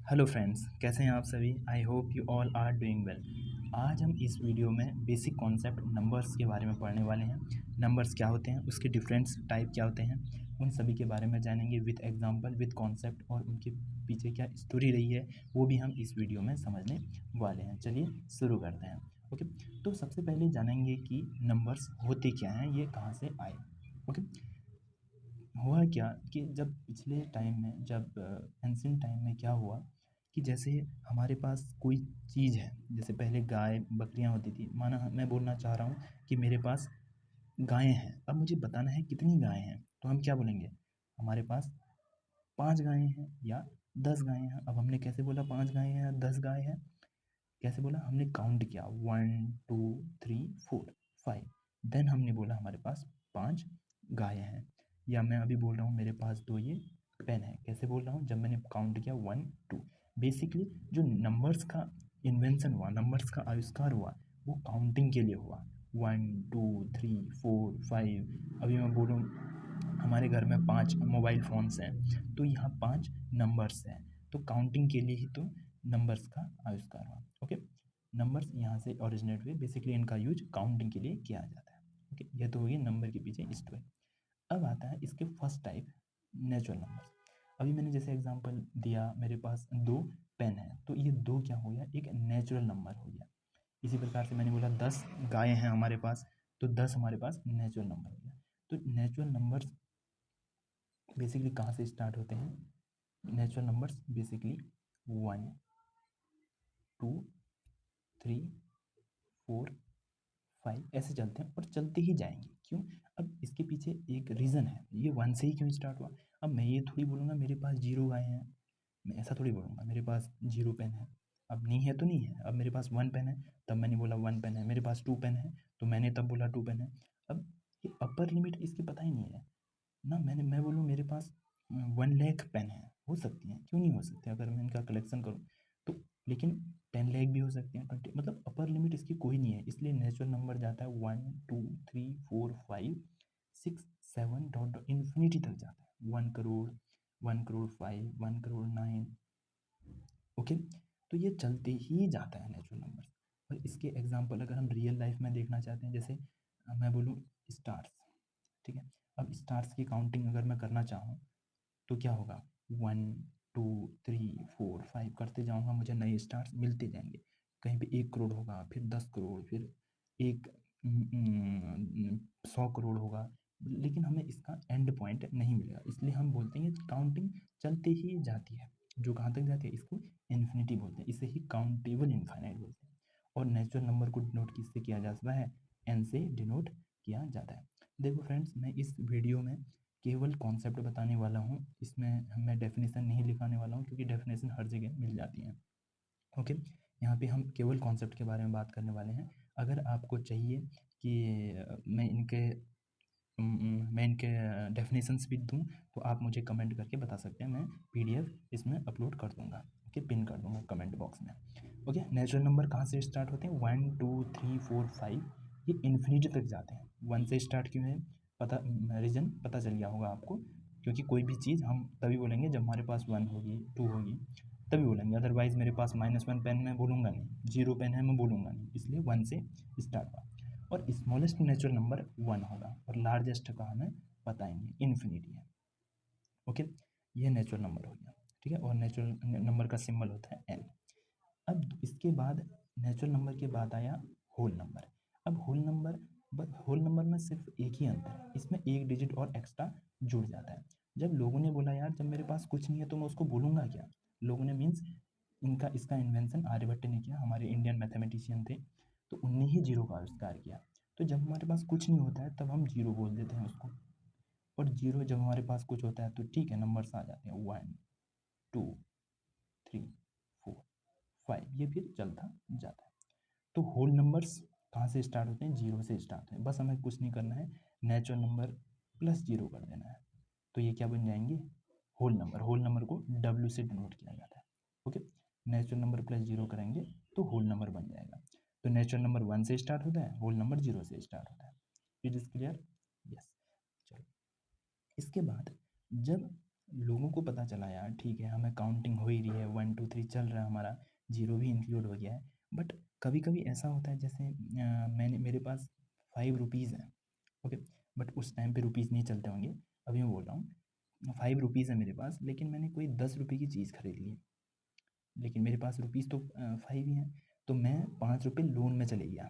Hello friends, कैसे हैं आप सभी। I hope you all are doing well. आज हम इस वीडियो में बेसिक कॉन्सेप्ट नंबर्स के बारे में पढ़ने वाले हैं। नंबर्स क्या होते हैं, उसके डिफरेंट टाइप क्या होते हैं, उन सभी के बारे में जानेंगे विद एग्जांपल, विद कॉन्सेप्ट, और उनके पीछे क्या स्टोरी रही है वो भी हम इस वीडियो में समझने वाले हैं। चलिए शुरू करते हैं। ओके, तो सबसे पहले जानेंगे कि नंबर्स होते क्या हैं, ये कहाँ से आए। ओके, हुआ क्या कि जब पिछले टाइम में, जब एंशिएंट टाइम में क्या हुआ कि जैसे हमारे पास कोई चीज़ है, जैसे पहले गाय बकरियां होती थी। माना मैं बोलना चाह रहा हूँ कि मेरे पास गायें हैं, अब मुझे बताना है कितनी गायें हैं, तो हम क्या बोलेंगे, हमारे पास 5 गायें हैं या 10 गायें हैं। अब हमने कैसे बोला 5 गायें हैं या 10 गायें हैं, कैसे बोला, हमने काउंट किया 1 2 3 4 5, देन हमने बोला हमारे पास 5 गायें हैं। या मैं अभी बोल रहा हूँ मेरे पास 2 ये पेन है, कैसे बोल रहा हूँ, जब मैंने काउंट किया 1 2। बेसिकली जो नंबर्स का इन्वेंशन हुआ, नंबर्स का आविष्कार हुआ, वो काउंटिंग के लिए हुआ। 1 2 3 4 5। अभी मैं बोलूँ हमारे घर में 5 मोबाइल फ़ोन्स हैं, तो यहाँ 5 नंबर्स हैं, तो काउंटिंग के लिए ही तो नंबर्स का आविष्कार हुआ। ओके, नंबर्स यहाँ से ओरिजिनेट हुए, बेसिकली इनका यूज काउंटिंग के लिए किया जाता है। ओके, यह तो हो गई नंबर के पीछे स्टोरी। अब आता है इसके फर्स्ट टाइप, नेचुरल नंबर्स। अभी मैंने जैसे एग्जांपल दिया, मेरे पास 2 पेन है, तो ये 2 क्या हो गया, एक नेचुरल नंबर हो गया। इसी प्रकार से मैंने बोला 10 गायें हैं हमारे पास, तो 10 हमारे पास नेचुरल नंबर हो गया। तो नेचुरल नंबर्स बेसिकली कहाँ से स्टार्ट होते हैं, नेचुरल नंबर्स बेसिकली 1 2 3 4 5 ऐसे चलते हैं और चलते ही जाएंगे। क्यों? अब इसके पीछे एक रीज़न है, ये 1 से ही क्यों स्टार्ट हुआ। अब मैं ये थोड़ी बोलूँगा मेरे पास 0 गायें हैं, मैं ऐसा थोड़ी बोलूँगा मेरे पास 0 पेन है। अब नहीं है तो नहीं है, अब मेरे पास 1 पेन है, तब मैंने बोला 1 पेन है। मेरे पास 2 पेन है, तो मैंने तब बोला 2 पेन है। अब ये अपर लिमिट इसकी पता ही नहीं है ना। मैं बोलूँ मेरे पास 1 लाख पेन है, हो सकती हैं, क्यों नहीं हो सकते अगर मैं इनका कलेक्शन करूँ तो। लेकिन 10 लाख भी हो सकते हैं, 20, मतलब अपर लिमिट इसकी कोई नहीं है। इसलिए नेचुरल नंबर जाता है 1 2 3 4 5 6 7 डॉट डॉट इन्फिनिटी तक जाता है। 1 करोड़, 1 करोड़ 5, 1 करोड़ 9। ओके, तो ये चलते ही जाता है नेचुरल नंबर। और इसके एग्जाम्पल अगर हम रियल लाइफ में देखना चाहते हैं, जैसे मैं बोलूँ स्टार्स, ठीक है। अब स्टार्स की काउंटिंग अगर मैं करना चाहूँ तो क्या होगा, 1 2 3 4 5 करते जाऊँगा, मुझे नए स्टार्स मिलते जाएंगे। कहीं पे 1 करोड़ होगा, फिर 10 करोड़, फिर एक 100 करोड़ होगा, लेकिन हमें इसका एंड पॉइंट नहीं मिलेगा। इसलिए हम बोलते हैं काउंटिंग चलते ही जाती है। जो कहाँ तक जाती है इसको इन्फिनिटी बोलते हैं, इसे ही काउंटेबल इनफाइनाइट बोलते हैं। और नेचुरल नंबर को डिनोट किससे किया जाता है, एन से डिनोट किया जाता है। देखो फ्रेंड्स, मैं इस वीडियो में केवल कॉन्सेप्ट बताने वाला हूँ, इसमें मैं डेफिनेशन नहीं लिखाने वाला हूँ, क्योंकि डेफिनेशन हर जगह मिल जाती हैं। ओके, यहाँ पे हम केवल कॉन्सेप्ट के बारे में बात करने वाले हैं। अगर आपको चाहिए कि मैं इनके डेफिनेशंस भी दूँ, तो आप मुझे कमेंट करके बता सकते हैं, मैं पीडीएफ इसमें अपलोड कर दूँगा। ओके, पिन कर दूँगा कमेंट बॉक्स में। ओके, नेचुरल नंबर कहाँ से स्टार्ट होते हैं, 1 2 3 4 5, ये इन्फिनिटी तक जाते हैं। 1 से स्टार्ट क्यों है, पता, रीज़न पता चल गया होगा आपको, क्योंकि कोई भी चीज़ हम तभी बोलेंगे जब हमारे पास 1 होगी, 2 होगी, तभी बोलेंगे। अदरवाइज़ मेरे पास -1 पेन मैं बोलूँगा नहीं, 0 पेन है मैं बोलूँगा नहीं। इसलिए 1 से स्टार्ट हुआ। और स्मॉलेस्ट नेचुरल नंबर 1 होगा, और लार्जेस्ट का हमें पता ही नहीं, इन्फिनिटी है। ओके, ये नेचुरल नंबर हो गया, ठीक है। और नेचुरल नंबर का सिंबल होता है एन। अब इसके बाद नेचुरल नंबर के बाद आया होल नंबर। अब होल नंबर में सिर्फ एक ही अंतर है, इसमें एक डिजिट और एक्स्ट्रा जुड़ जाता है। जब लोगों ने बोला यार, जब मेरे पास कुछ नहीं है तो मैं उसको बोलूँगा क्या, लोगों ने मीन्स इनका इसका इन्वेंशन आर्यभट्ट ने किया, हमारे इंडियन मैथमेटिशियन थे, तो उनने ही जीरो का आविष्कार किया। तो जब हमारे पास कुछ नहीं होता है तब हम जीरो बोल देते हैं उसको, और जीरो जब हमारे पास कुछ होता है तो ठीक है, नंबर्स आ जाते हैं 1 2 3 4 5, ये फिर चलता जाता है। तो होल नंबर्स कहाँ से स्टार्ट होते हैं, जीरो से स्टार्ट होते हैं। बस हमें कुछ नहीं करना है, नेचुरल नंबर प्लस जीरो कर देना है, तो ये क्या बन जाएंगे, होल नंबर। होल नंबर को डब्ल्यू से डिनोट किया जाता है। Okay, natural number plus zero करेंगे तो होल नंबर बन जाएगा। तो नेचुरल नंबर 1 से स्टार्ट होता है, होल नंबर 0 से स्टार्ट होता है। It is clear, yes. चलो, इसके बाद जब लोगों को पता चला यार ठीक है हमें काउंटिंग हो ही रही है, 1 2 3 चल रहा है हमारा, जीरो भी इंक्लूड हो गया है। बट कभी कभी ऐसा होता है जैसे मेरे पास 5 रुपीज़ है, ओके, बट उस टाइम पे रुपीज़ नहीं चलते होंगे, अभी मैं बोल रहा हूँ 5 रुपीज़ है मेरे पास, लेकिन मैंने कोई 10 रुपये की चीज़ खरीद ली, लेकिन मेरे पास रुपीज़ तो 5 ही हैं, तो मैं 5 रुपये लोन में चले गया,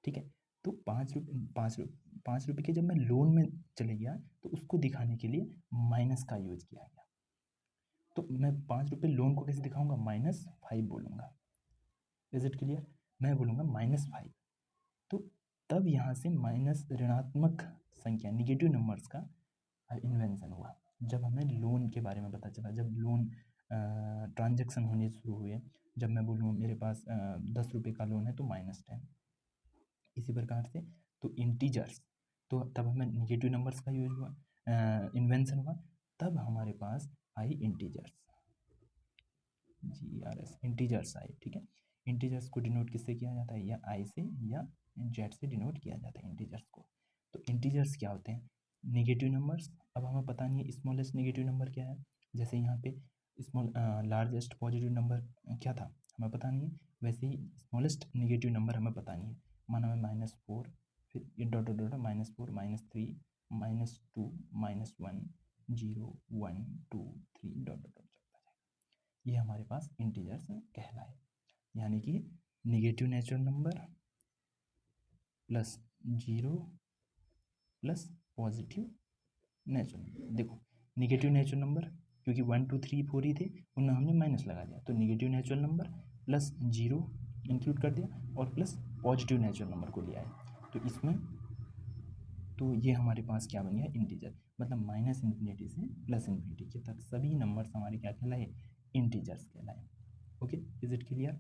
ठीक है। तो 5 रुपये के जब मैं लोन में चले गया तो उसको दिखाने के लिए माइनस का यूज किया गया। तो मैं 5 रुपये लोन को कैसे दिखाऊंगा, -5 बोलूँगा। Is it clear? मैं बोलूँगा -5। तो तब यहाँ से माइनस ऋणात्मक संख्या निगेटिव नंबर्स का इन्वेंशन हुआ जब हमें लोन के बारे में पता चला, जब लोन ट्रांजैक्शन होने शुरू हुए। जब मैं बोलूँ मेरे पास 10 रुपये का लोन है तो -10, इसी प्रकार से। तो इंटीजर्स, तो तब हमें निगेटिव नंबर्स का यूज हुआ, इन्वेंशन हुआ, तब हमारे पास आई इंटीजर्स, GRS इंटीजर्स आए, ठीक है। इंटीजर्स को डिनोट किससे किया जाता है, या आई से या जेड से डिनोट किया जाता है इंटीजर्स को। तो इंटीजर्स क्या होते हैं, निगेटिव नंबर्स। अब हमें पता नहीं है स्मॉलेस्ट निगेटिव नंबर क्या है, जैसे यहाँ पे लार्जेस्ट पॉजिटिव नंबर क्या था हमें पता नहीं है, वैसे ही स्मॉलेस्ट निगेटिव नंबर हमें पता नहीं है। माना मैं -4, फिर ये dot dot dot -4 -3 -2 -1 0 1 2 3 dot dot dot, ये हमारे पास इंटीजर्स कहलाए। यानी कि negative natural number plus 0 plus positive natural number. देखो निगेटिव नेचुरल नंबर, क्योंकि 1 2 3 4 ही थे, उनमें हमने माइनस लगा दिया, तो negative natural number plus 0 include कर दिया और प्लस पॉजिटिव नेचुरल नंबर को लिया है। तो इसमें तो ये हमारे पास क्या बन गया, इंटीजर। मतलब -∞ से +∞ के तक सभी नंबर्स हमारे क्या कहलाए, इंटीजर्स कहलाए। Okay, is it clear?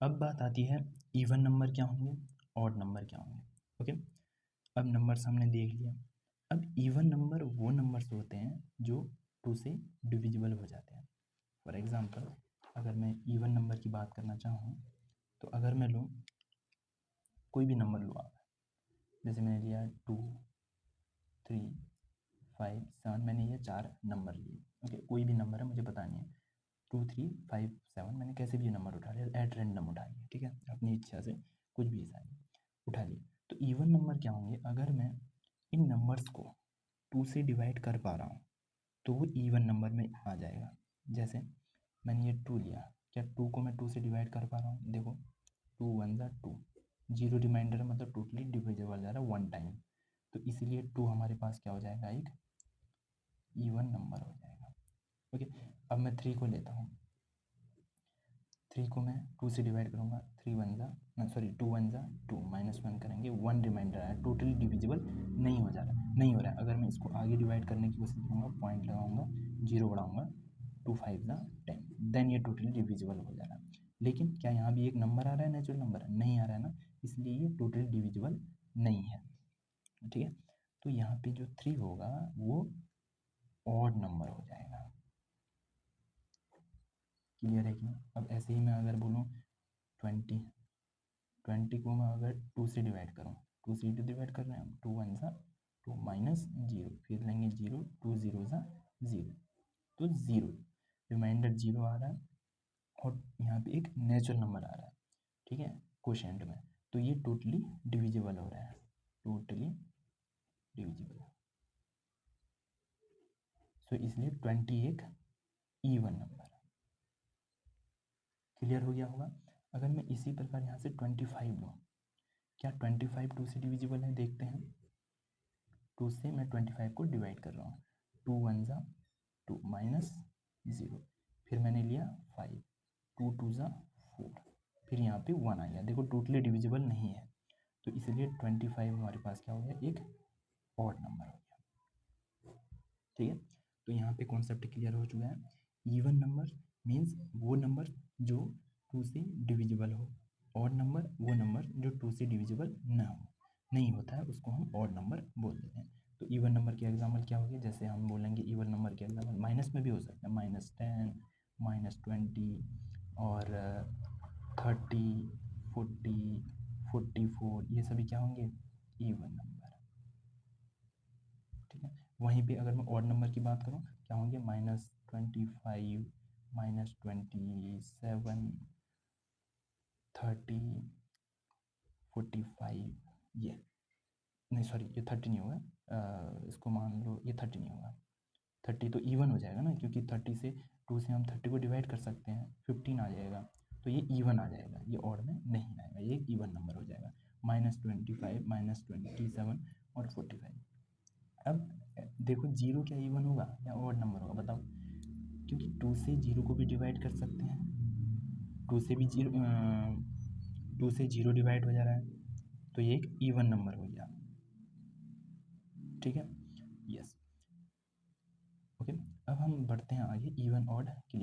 अब बात आती है इवन नंबर क्या होंगे, ऑड नंबर क्या होंगे। ओके, अब नंबर्स हमने देख लिया। अब इवन नंबर वो नंबर्स होते हैं जो 2 से डिविजिबल हो जाते हैं। फॉर एग्जांपल अगर मैं इवन नंबर की बात करना चाहूँ, तो अगर मैं लूँ कोई भी नंबर लूँ आप, जैसे मैंने लिया 2 3 5 7, मैंने ये 4 नंबर लिए। ओके, कोई भी नंबर है मुझे पता नहीं है, 2 3 5 7, मैंने कैसे भी नंबर उठा लिया, एट रेंडम उठा लिया, ठीक है, अपनी इच्छा से कुछ भी हिसाब उठा लिया। तो इवन नंबर क्या होंगे, अगर मैं इन नंबर्स को 2 से डिवाइड कर पा रहा हूँ तो वो इवन नंबर में आ जाएगा। जैसे मैंने ये 2 लिया, क्या 2 को मैं 2 से डिवाइड कर पा रहा हूँ, देखो 2 1 ज़ा 2, 0 रिमाइंडर मतलब टोटली डिविजिबल जा रहा है 1 टाइम, तो इसलिए 2 हमारे पास क्या हो जाएगा, एक इवन नंबर हो जाएगा। ओके, अब मैं 3 को लेता हूँ, 3 को मैं 2 से डिवाइड करूँगा, 3 1 ज़ा सॉरी 2 1 ज़ा 2, -1 करेंगे, 1 रिमाइंडर आया, टोटली डिविजिबल नहीं हो जा रहा, नहीं हो रहा है। अगर मैं इसको आगे डिवाइड करने की कोशिश करूँगा, पॉइंट लगाऊंगा, 0 बढ़ाऊंगा, 2 5 ज़ा 10, देन ये टोटली डिविजिबल हो जा रहा है। लेकिन क्या यहाँ भी एक नंबर आ रहा है, नेचुरल नंबर नहीं आ रहा है ना, इसलिए ये टोटली डिविजिबल नहीं है, ठीक है। तो यहाँ पे जो 3 होगा वो ऑड नंबर हो जाएगा। क्लियर है कि नहीं? अब ऐसे ही मैं अगर बोलूँ 20, 20 को मैं अगर 2 से डिवाइड करूँ, 2 से डिवाइड कर रहे हैं हम, 2 1 ज़ा 2 -0, फिर लेंगे 0, 2 0 ज़ा 0, तो 0 रिमाइंडर 0 आ रहा है, और यहाँ पे एक नेचुरल नंबर आ रहा है, ठीक है, कोशेंट में, तो ये टोटली डिविजिबल हो रहा है, टोटली डिविजिबल। सो इसलिए 20 एक इवन नंबर। क्लियर हो गया होगा। अगर मैं इसी प्रकार यहाँ से 25 लूँ, क्या 25 2 से डिविजिबल है, देखते हैं। 2 से मैं 25 को डिवाइड कर रहा हूँ, 2 1 ज़ा 2 -0, फिर मैंने लिया 5, 2 2 ज़ा 4, फिर यहाँ पे 1 आ गया, देखो टोटली डिविजिबल नहीं है, तो इसलिए 25 हमारे पास क्या हो गया, एक ऑड नंबर हो गया, ठीक है। तो यहाँ पे कॉन्सेप्ट क्लियर हो चुका है। इवन नंबर मीन्स वो नंबर जो 2 से डिविजिबल हो, ऑड नंबर वो नंबर जो 2 से डिविजिबल ना हो, नहीं होता है उसको हम ऑड नंबर बोल देते हैं। तो इवन नंबर के एग्जाम्पल क्या हो गया, जैसे हम बोलेंगे इवन नंबर के एग्जाम्पल माइनस में भी हो सकता है, -10 -20 और 30 40 44, ये सभी क्या होंगे, इवन नंबर, ठीक है। वहीं पे अगर मैं ऑड नंबर की बात करूँ क्या होंगे, -25, -27, 30, 45, ये नहीं सॉरी ये 30 नहीं होगा, इसको मान लो ये 30 नहीं होगा, 30 तो इवन हो जाएगा ना, क्योंकि 30 से 2 से हम 30 को डिवाइड कर सकते हैं, 15 आ जाएगा, तो ये इवन आ जाएगा, ये ऑड में नहीं आएगा, ये इवन नंबर हो जाएगा। -25, -27 और 45। अब देखो जीरो क्या इवन होगा या ऑड नंबर होगा बताओ, क्योंकि 2 से जीरो को भी डिवाइड कर सकते हैं, 2 से भी जीरो 2 से जीरो डिवाइड हो जा रहा है, तो ये एक इवन नंबर हो गया। ठीक है, यस, ओके। अब हम बढ़ते हैं आगे इवन ऑड क्लियर